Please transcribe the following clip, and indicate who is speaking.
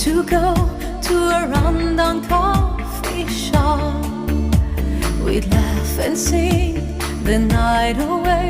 Speaker 1: to go to a rundown coffee shop. We'd laugh and sing the night away.